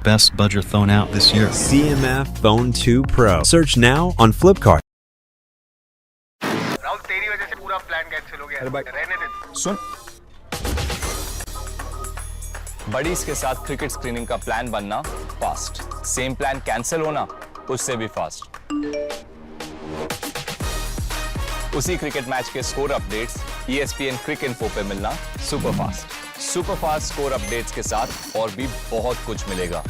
best budget phone out this year. CMF Phone 2 Pro. Search now on Flipkart. Rahul तेरी वजह से पूरा plan cancel हो गया। अरे भाई रहने दे। सुन, बडीज के साथ क्रिकेट स्क्रीनिंग का प्लान बनना फास्ट, सेम प्लान कैंसिल होना उससे भी फास्ट। उसी क्रिकेट मैच के स्कोर अपडेट्स ESPN क्रिक इन्फो पे मिलना super fast. Super fast score updates के साथ और भी बहुत कुछ मिलेगा।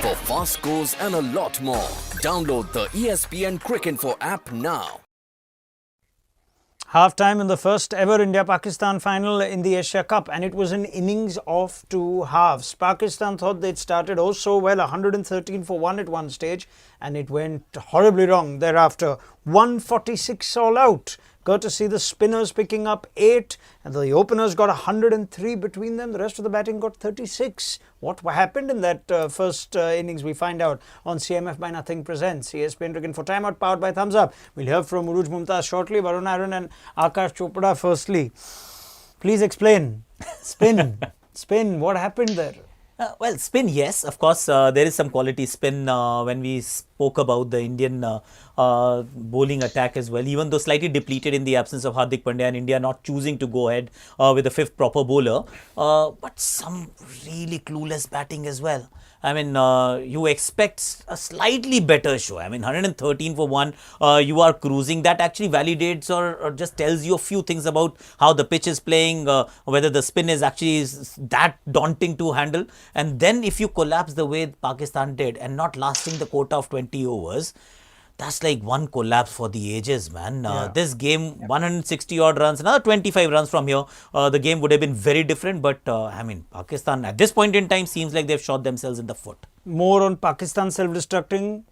For fast scores and a lot more, download the ESPN Crick Info app now. Half-time in the first ever India-Pakistan final in the Asia Cup, and it was an innings of two halves. Pakistan thought they'd started oh so well, 113 for 1 at one stage, and it went horribly wrong thereafter. 146 all out, courtesy the spinners picking up 8, and the openers got 103 between them. The rest of the batting got 36. What happened in that first innings, we find out on CMF by Nothing presents ESPN Cricket for Timeout, powered by Thumbs Up. We'll hear from Urooj, Mumtaz shortly. Varun, and Aakash, Chopra firstly. Please explain. Spin, what happened there? Well, spin, yes. Of course, there is some quality spin when we spoke about the Indian bowling attack as well. Even though slightly depleted in the absence of Hardik Pandya and India not choosing to go ahead with the fifth proper bowler. But some really clueless batting as well. I mean, you expect a slightly better show. I mean, 113 for 1, you are cruising. That actually validates or just tells you a few things about how the pitch is playing, whether the spin is actually that daunting to handle. And then if you collapse the way Pakistan did and not lasting the quota of 20 overs, that's like one collapse for the ages, man. This game, 160 odd runs, another 25 runs from here, the game would have been very different. But I mean, Pakistan at this point in time seems like they've shot themselves in the foot. More on Pakistan self-destructing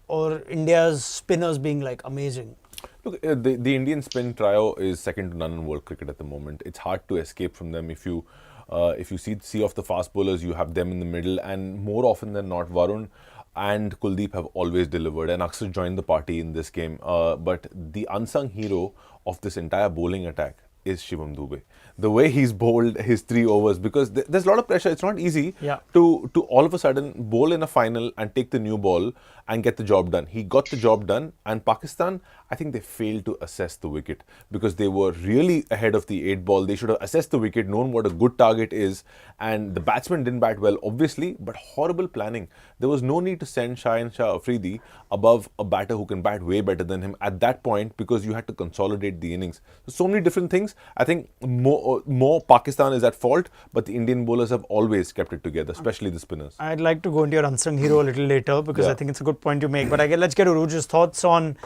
or India's spinners being like amazing? Look, the Indian spin trio is second to none in world cricket at the moment. It's hard to escape from them. If you see off the fast bowlers, you have them in the middle, and more often than not, Varun and Kuldeep have always delivered, and Aakash joined the party in this game. But the unsung hero of this entire bowling attack is Shivam Dube. The way he's bowled his 3 overs, because there's a lot of pressure. It's not easy to all of a sudden bowl in a final and take the new ball and get the job done. He got the job done, and Pakistan, I think they failed to assess the wicket because they were really ahead of the 8 ball. They should have assessed the wicket, known what a good target is, and the batsman didn't bat well, obviously, but horrible planning. There was no need to send Shah Afridi above a batter who can bat way better than him at that point because you had to consolidate the innings. So many different things. I think more Pakistan is at fault, but the Indian bowlers have always kept it together, especially the spinners. I'd like to go into your unsung hero a little later because I think it's a good point to make. But let's get Urooj's thoughts on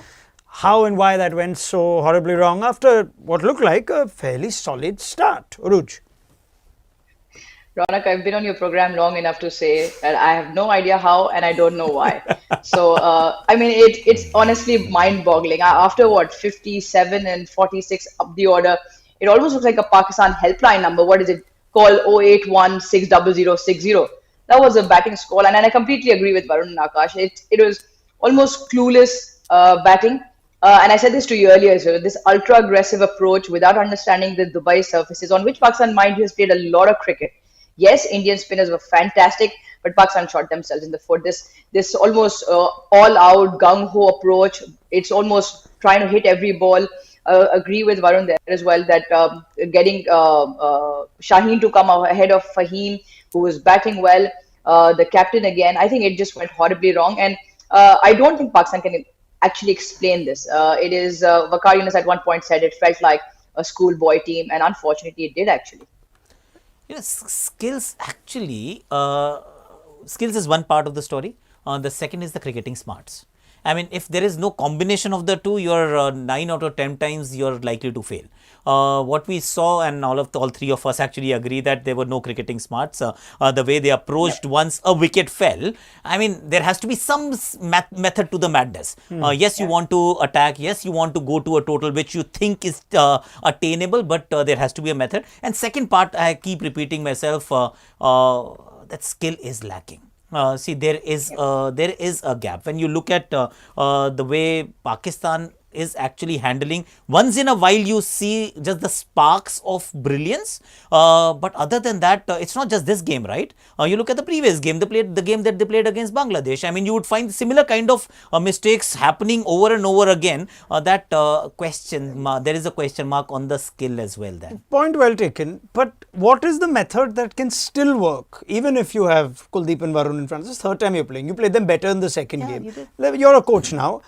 how and why that went so horribly wrong after what looked like a fairly solid start. Urooj. Raunak, I've been on your program long enough to say that I have no idea how and I don't know why. So, I mean, it's honestly mind-boggling. After 57 and 46 up the order, it almost looks like a Pakistan helpline number. What is it? Call 081-600-60. That was a batting score. And I completely agree with Varun and Aakash. It was almost clueless batting. And I said this to you earlier, so this ultra-aggressive approach without understanding the Dubai surfaces, on which Pakistan, mind you, has played a lot of cricket. Yes, Indian spinners were fantastic, but Pakistan shot themselves in the foot. This almost all-out gung-ho approach. It's almost trying to hit every ball. Agree with Varun there as well that getting Shaheen to come ahead of Fahim, who was batting well, the captain again. I think it just went horribly wrong, and I don't think Pakistan can actually explain this. It is Waqar Yunus at one point said it felt like a schoolboy team, and unfortunately, it did actually. Skills actually, skills is one part of the story. The second is the cricketing smarts. I mean, if there is no combination of the two, you're 9 out of 10 times you're likely to fail. What we saw, and all three of us actually agree that there were no cricketing smarts. The way they approached once a wicket fell, I mean, there has to be some method to the madness. Yes, you want to attack. Yes, you want to go to a total which you think is attainable, but there has to be a method. And second part, I keep repeating myself, that skill is lacking. See, there is a gap. When you look at the way Pakistan is actually handling. Once in a while, you see just the sparks of brilliance. But other than that, it's not just this game, right? You look at the previous game, the game that they played against Bangladesh. I mean, you would find similar kind of mistakes happening over and over again. There is a question mark on the skill as well there. Point well taken. But what is the method that can still work, even if you have Kuldeep and Varun in front? This is the third time you're playing. You played them better in the second game. You're a coach now.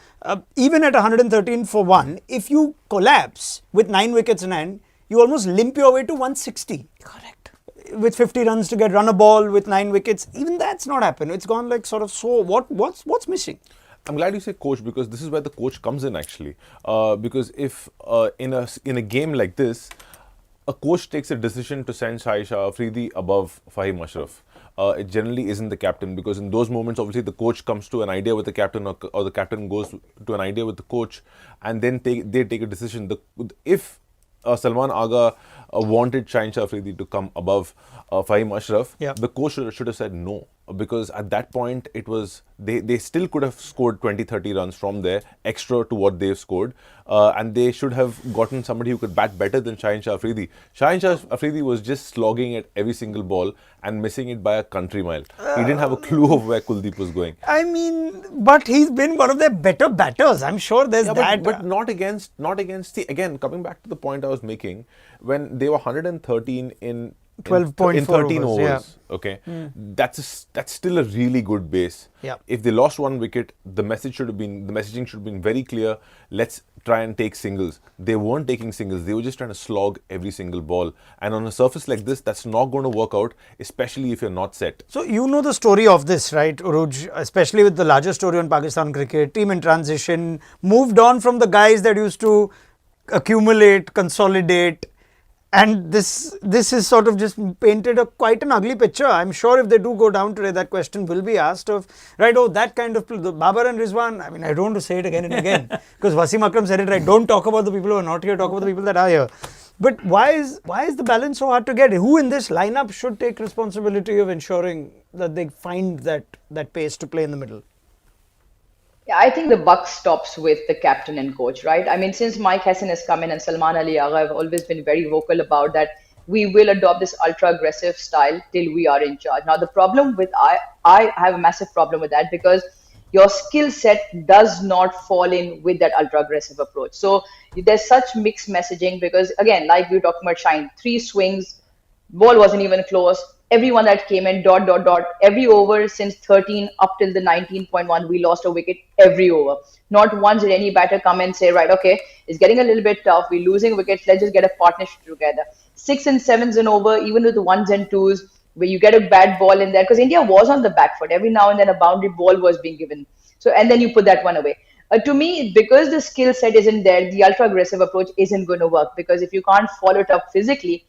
Even at 113 for 1, if you collapse with 9 wickets in hand, you almost limp your way to 160. Correct. With 50 runs to get run a ball with 9 wickets, even that's not happened. It's gone like sort of so. What's missing? I'm glad you say coach, because this is where the coach comes in actually. Because if in a game like this, a coach takes a decision to send Shah Afridi above Fahim Ashraf, it generally isn't the captain, because in those moments, obviously, the coach comes to an idea with the captain, or the captain goes to an idea with the coach, and then they take a decision. If Salman Agha wanted Shah Afridi to come above Fahim Ashraf, the coach should have said no, because at that point it was they still could have scored 20-30 runs from there extra to what they've scored, and they should have gotten somebody who could bat better than Shah Afridi. Shah Afridi was just slogging at every single ball and missing it by a country mile. He didn't have a clue of where Kuldeep was going. I mean, but he's been one of their better batters. I'm sure there's that. But not against again, coming back to the point I was making, when they were 113 in 13 overs. Okay, that's still a really good base. If they lost 1 wicket, the messaging should have been very clear. Let's try and take singles. They weren't taking singles. They were just trying to slog every single ball. And on a surface like this, that's not going to work out, especially if you're not set. So you know the story of this, right, Urooj? Especially with the larger story on Pakistan cricket, team in transition, moved on from the guys that used to accumulate, consolidate. And this is sort of just painted quite an ugly picture. I'm sure if they do go down today, that question will be asked of, right, that kind of, the Babar and Rizwan, I mean, I don't want to say it again and again, because Wasim Akram said it right, don't talk about the people who are not here, talk about the people that are here. But why is the balance so hard to get? Who in this lineup should take responsibility of ensuring that they find that pace to play in the middle? Yeah, I think the buck stops with the captain and coach, right? I mean, since Mike Hesson has come in and Salman Ali Agha have always been very vocal about that, we will adopt this ultra-aggressive style till we are in charge. Now, the problem with I have a massive problem with that, because your skill set does not fall in with that ultra-aggressive approach. So there's such mixed messaging, because again, like we were talking about Shine, 3 swings, ball wasn't even close. Everyone that came in, every over since 13 up till the 19.1, we lost a wicket every over. Not once did any batter come and say, right, okay, it's getting a little bit tough. We're losing wickets. Let's just get a partnership together. 6 and 7s and over, even with the 1s and 2s, where you get a bad ball in there, because India was on the back foot. Every now and then a boundary ball was being given. So, and then you put that one away. To me, because the skill set isn't there, the ultra-aggressive approach isn't going to work, because if you can't follow it up physically,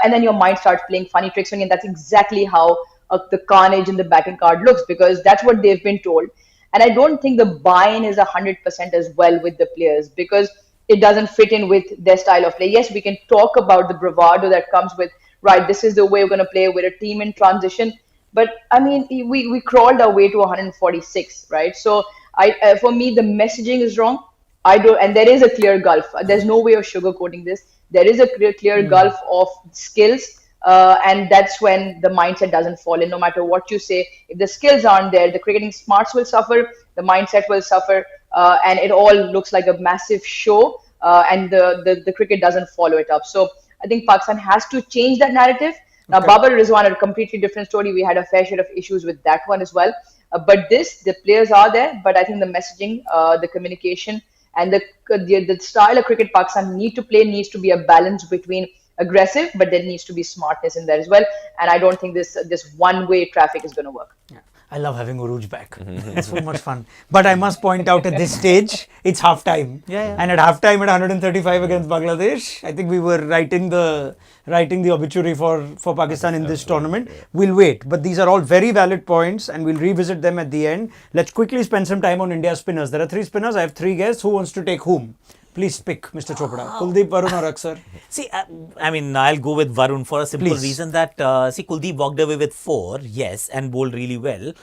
and then your mind starts playing funny tricks on you, and that's exactly how the carnage in the batting card looks, because that's what they've been told. And I don't think the buy-in is 100% as well with the players, because it doesn't fit in with their style of play. Yes, we can talk about the bravado that comes with, right, this is the way we're going to play with a team in transition. But I mean, we crawled our way to 146, right? So for me, the messaging is wrong. And there is a clear gulf. There's no way of sugarcoating this. There is a clear gulf of skills, and that's when the mindset doesn't fall in. No matter what you say, if the skills aren't there, the cricketing smarts will suffer, the mindset will suffer, and it all looks like a massive show, and the cricket doesn't follow it up. So I think Pakistan has to change that narrative. Now, Babar Rizwan, a completely different story. We had a fair share of issues with that one as well. But the players are there, but I think the messaging, the communication, and the style of cricket Pakistan needs to be a balance between aggressive, but there needs to be smartness in there as well. And I don't think this one-way traffic is going to work. Yeah. I love having Urooj back. It's so much fun. But I must point out at this stage, it's half time. And at half time at 135 against Bangladesh, I think we were writing the obituary for Pakistan in this tournament. We'll wait. But these are all very valid points, and we'll revisit them at the end. Let's quickly spend some time on India's spinners. There are 3 spinners. I have 3 guests. Who wants to take whom? Please pick, Mr. Chopra. Kuldeep, Varun or Aksar? See, I mean, I'll go with Varun for a simple reason that, Kuldeep walked away with 4, yes, and bowled really well.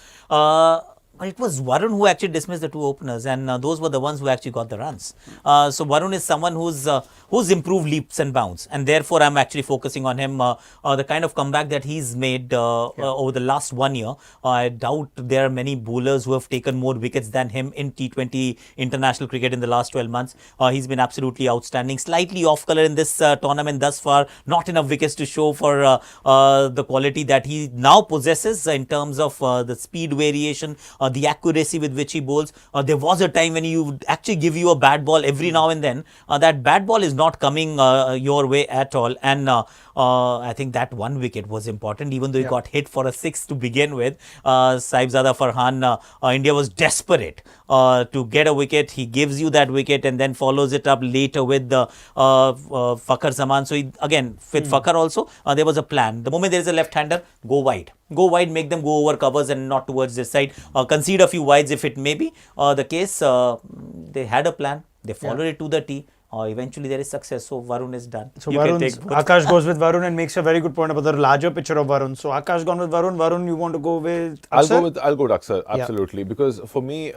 It was Varun who actually dismissed the two openers, and those were the ones who actually got the runs. So Varun is someone who's improved leaps and bounds, and therefore I'm actually focusing on him. The kind of comeback that he's made over the last 1 year, I doubt there are many bowlers who have taken more wickets than him in T20 international cricket in the last 12 months. He's been absolutely outstanding. Slightly off color in this tournament thus far. Not enough wickets to show for the quality that he now possesses in terms of the speed variation. The accuracy with which he bowls. There was a time when he would actually give you a bad ball every now and then. That bad ball is not coming your way at all. And I think that one wicket was important, even though he got hit for a 6 to begin with. Saibzada Farhan, India was desperate to get a wicket. He gives you that wicket and then follows it up later with the Fakhar Zaman. So again, with Fakhar also, there was a plan. The moment there is a left-hander, go wide. Go wide, make them go over covers and not towards this side. Concede a few wides if it may be the case. They had a plan. They followed it to the T. Eventually there is success. So Varun is done. So Aakash goes with Varun and makes a very good point about the larger picture of Varun. So Aakash gone with Varun. Varun, you want to go with Akshar? I'll go with Akshar, absolutely. Because for me,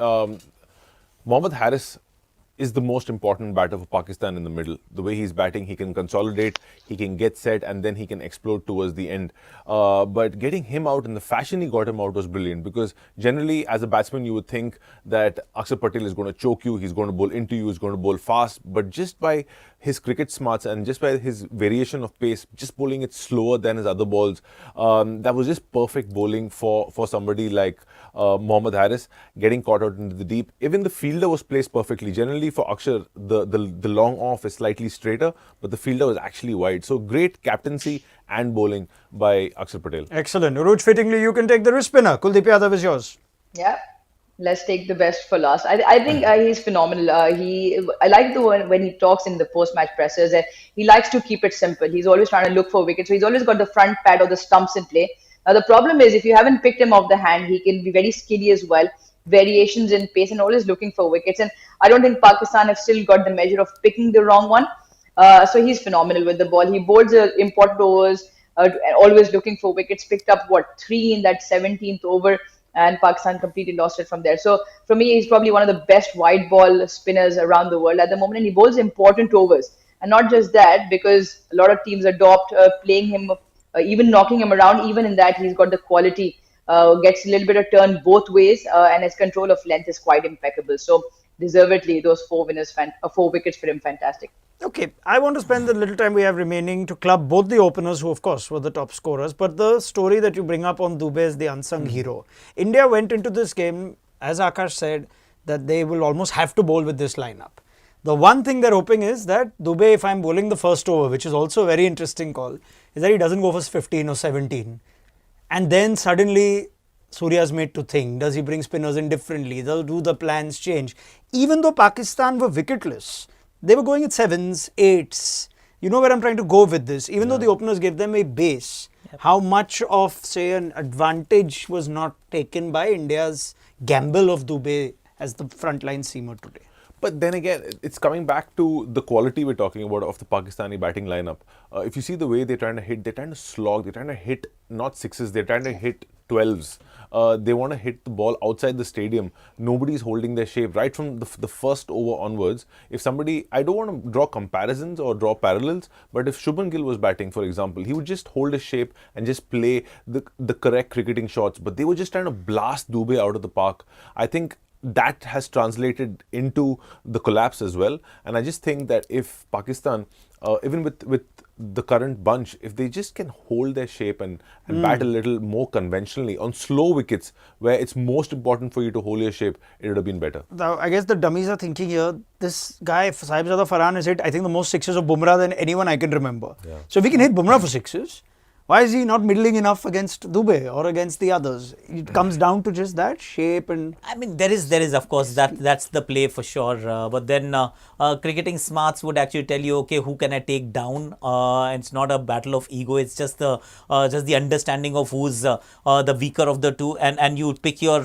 Mohammad Haris is the most important batter for Pakistan in the middle. The way he's batting, he can consolidate, he can get set, and then he can explode towards the end. But getting him out in the fashion he got him out was brilliant, because generally as a batsman you would think that Akshar Patel is going to choke you, he's going to bowl into you, he's going to bowl fast, but just by his cricket smarts and just by his variation of pace, just bowling it slower than his other balls, that was just perfect bowling for somebody like Mohammad Haris, getting caught out into the deep. Even the fielder was placed perfectly. Generally for Akshar, the long off is slightly straighter, but the fielder was actually wide. So great captaincy and bowling by Akshar Patel. Excellent. Urooj, fittingly, you can take the wrist spinner. Kuldeep Yadav is yours. Yeah. Let's take the best for last. I think he's phenomenal. I like the one when he talks in the post-match pressers. He likes to keep it simple. He's always trying to look for wickets. So he's always got the front pad or the stumps in play. Now the problem is if you haven't picked him off the hand, he can be very skilly as well. Variations in pace and always looking for wickets. And I don't think Pakistan have still got the measure of picking the wrong one. So he's phenomenal with the ball. He bowls important overs, always looking for wickets. Picked up 3 in that 17th over. And Pakistan completely lost it from there. So for me, he's probably one of the best wide ball spinners around the world at the moment. And he bowls important overs. And not just that, because a lot of teams adopt playing him, even knocking him around. Even in that, he's got the quality, gets a little bit of turn both ways, and his control of length is quite impeccable. So deservedly, those 4 wickets for him, fantastic. Okay, I want to spend the little time we have remaining to club both the openers who of course were the top scorers, but the story that you bring up on Dubey is the unsung hero. India went into this game, as Aakash said, that they will almost have to bowl with this lineup. The one thing they're hoping is that Dubey, if I'm bowling the first over, which is also a very interesting call, is that he doesn't go for 15 or 17. And then suddenly Surya's made to think, does he bring spinners in differently? Do the plans change? Even though Pakistan were wicketless, they were going at 7s, 8s. You know where I'm trying to go with this. Even though the openers gave them a base, how much of, say, an advantage was not taken by India's gamble of Dubey as the frontline seamer today? But then again, it's coming back to the quality we're talking about of the Pakistani batting lineup. If you see the way they're trying to hit, they're trying to slog, they're trying to hit not 6s, they're trying to hit 12s. They want to hit the ball outside the stadium. Nobody's holding their shape. Right from the first over onwards, if somebody, I don't want to draw comparisons or draw parallels, but if Shubman Gill was batting, for example, he would just hold his shape and just play the correct cricketing shots. But they were just trying to blast Dubey out of the park. I think that has translated into the collapse as well. And I just think that if Pakistan, even with the current bunch, if they just can hold their shape and bat a little more conventionally on slow wickets where it's most important for you to hold your shape, it would have been better. Now, I guess the dummies are thinking here, this guy, Saibzada Farhan, has hit, I think, the most sixes of Bumrah than anyone I can remember. Yeah. So if we can hit Bumrah for sixes, why is he not middling enough against Dubey or against the others? It comes down to just that shape and... I mean, there is of course, that's the play for sure. But then cricketing smarts would actually tell you, okay, who can I take down? It's not a battle of ego. It's just the understanding of who's the weaker of the two. And you pick your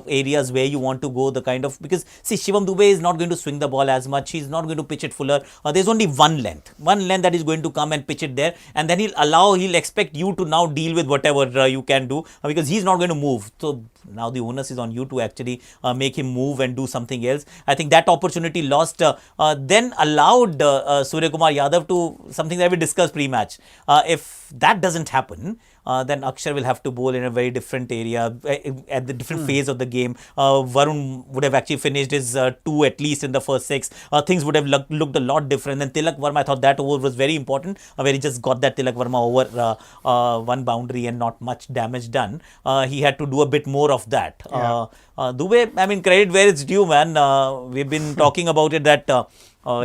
areas where you want to go, the kind of... Because, see, Shivam Dubey is not going to swing the ball as much. He's not going to pitch it fuller. There's only one length that is going to come and pitch it there. And then he'll expect expect you to now deal with whatever you can do because he's not going to move. So now the onus is on you to actually make him move and do something else. I think that opportunity lost then allowed Surya Kumar Yadav to something that we discussed pre-match. If that doesn't happen, then Akshar will have to bowl in a very different area at the different phase of the game. Varun would have actually finished his 2 at least in the first 6. Things would have looked a lot different. And Tilak Verma, I thought that over was very important, where he just got that Tilak Verma over one boundary and not much damage done. He had to do a bit more of that. Dubey, I mean, credit where it's due, man. We've been talking about it that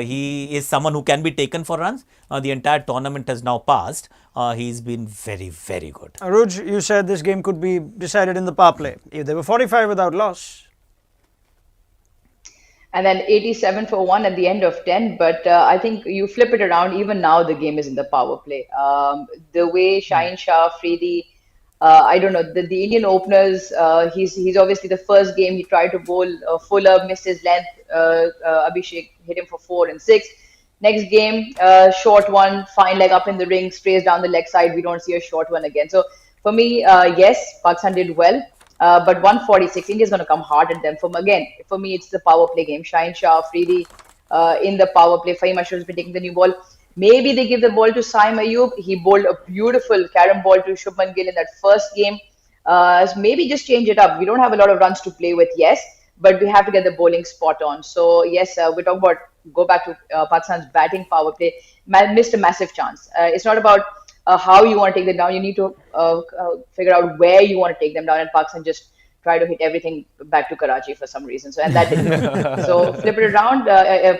he is someone who can be taken for runs. The entire tournament has now passed. He's been very, very good. Urooj, you said this game could be decided in the power play. They were 45 without loss. And then 87 for 1 at the end of 10. But I think you flip it around, even now the game is in the power play. The way Shaheen Shah, Afridi, I don't know, the Indian openers, he's obviously the first game he tried to bowl Fuller, missed his length. Abhishek hit him for 4 and 6. Next game, short one, fine leg up in the ring, sprays down the leg side. We don't see a short one again. So for me, yes, Pakistan did well. But 146, India's going to come hard at them. For me, it's the power play game. Shaheen Shah, Afridi in the power play. Fahim Ashraf has been taking the new ball. Maybe they give the ball to Saim Ayub. He bowled a beautiful carom ball to Shubman Gill in that first game. So maybe just change it up. We don't have a lot of runs to play with, yes, but we have to get the bowling spot on. So yes, we're talking about go back to Pakistan's batting power play. Missed a massive chance. It's not about how you want to take them down. You need to figure out where you want to take them down. And Pakistan just try to hit everything back to Karachi for some reason. So and that didn't. So flip it around.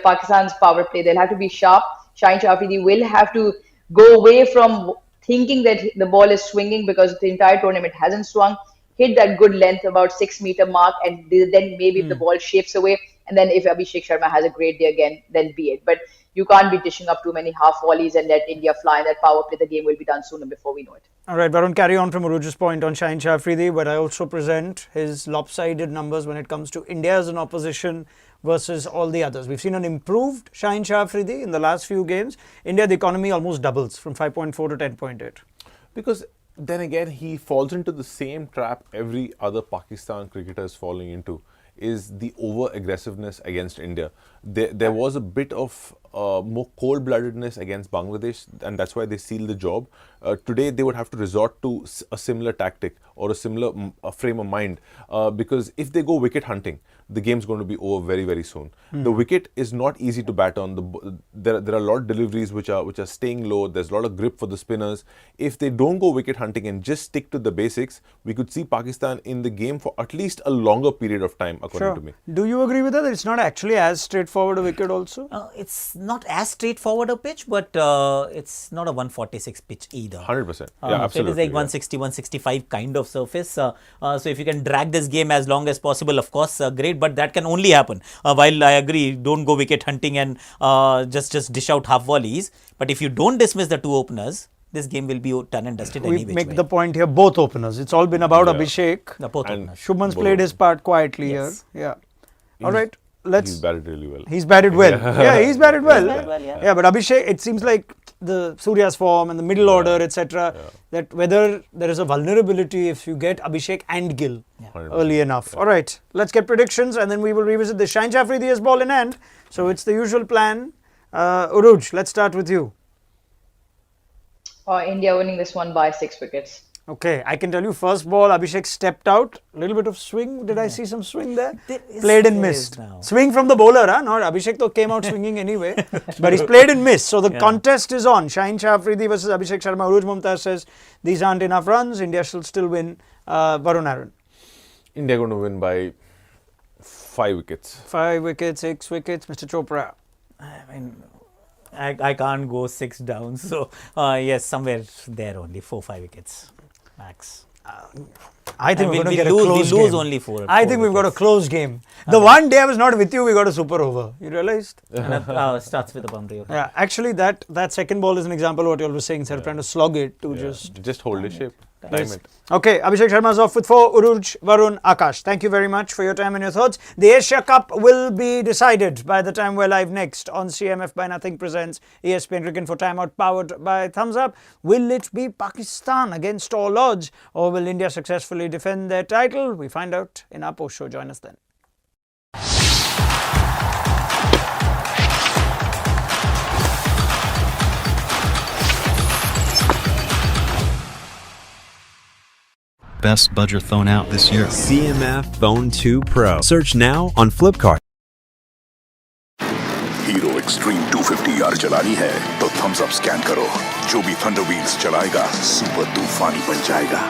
Pakistan's power play. They'll have to be sharp. Shaheen Shah Afridi will have to go away from thinking that the ball is swinging because the entire tournament hasn't swung. Hit that good length, about 6 meter mark, and then maybe if the ball shapes away, and then if Abhishek Sharma has a great day again, then be it. But you can't be dishing up too many half volleys and let India fly in that power play. The game will be done sooner before we know it. All right, Varun, carry on from Urooj's point on Shaheen Shah Afridi, but I also present his lopsided numbers when it comes to India as an opposition versus all the others. We've seen an improved Shaheen Shah Afridi in the last few games. India, the economy almost doubles from 5.4 to 10.8. Because then again, he falls into the same trap every other Pakistan cricketer is falling into, is the over-aggressiveness against India. There was a bit of more cold-bloodedness against Bangladesh, and that's why they sealed the job. Today, they would have to resort to a similar tactic or a similar frame of mind, because if they go wicket hunting, the game's going to be over very, very soon. The wicket is not easy to bat on. There are a lot of deliveries which are staying low. There's a lot of grip for the spinners. If they don't go wicket hunting and just stick to the basics, we could see Pakistan in the game for at least a longer period of time, according to me. Do you agree with that? It's not actually as straightforward a wicket also? It's not as straightforward a pitch, but it's not a 146 pitch either. 100%. Yeah, absolutely. It is like 160, 165 kind of surface. So if you can drag this game as long as possible, of course, great. But that can only happen. While I agree, don't go wicket hunting and just dish out half volleys. But if you don't dismiss the 2 openers, this game will be done and dusted anyway. We make the point here, both openers. It's all been about Abhishek. Both openers. Shubman's played his part quietly here. Yeah. All right. He's batted really well. He's batted well. Yeah, he's batted well. Yeah, but Abhishek, it seems like the Surya's form and the middle order, etc., that whether there is a vulnerability if you get Abhishek and Gill early enough. All right, let's get predictions and then we will revisit the Shaheen Shah Afridi's ball in hand. So it's the usual plan. Urooj, let's start with you. India winning this one by 6 wickets. Okay, I can tell you first ball, Abhishek stepped out, a little bit of swing. Did I see some swing there? Played and missed. Swing from the bowler, huh? Not Abhishek though came out swinging anyway. But he's played and missed. So the contest is on. Shaheen Shah Afridi versus Abhishek Sharma. Urooj Mumtaz says these aren't enough runs. India should still win. Varun Aaron. India going to win by 5 wickets. 5 wickets, 6 wickets. Mr. Chopra. I mean, I can't go 6 down. So yes, somewhere there only 4-5 wickets. Max. I think we're going to get a close game. We lose only 4. I think we've got a close game. The one day I was not with you, we got a super over. You realized? Starts with a boundary. Okay. Yeah, actually that second ball is an example of what you all were saying. Instead of trying to slog it to just hold his shape. Time it. Okay, Abhishek Sharma's off with 4. Urooj, Varun, Aakash. Thank you very much for your time and your thoughts. The Asia Cup will be decided by the time we're live next on CMF by Nothing presents ESPN Cricket for Timeout, powered by Thumbs Up. Will it be Pakistan against all odds, or will India successfully defend their title? We find out in our post show. Join us then. Best budget thrown out this year. CMF Phone 2 Pro. Search now on Flipkart. Hero extreme 250 यार चलानी है तो Thums up scan करो। जो भी thunder wheels चलाएगा super तूफानी बन जाएगा।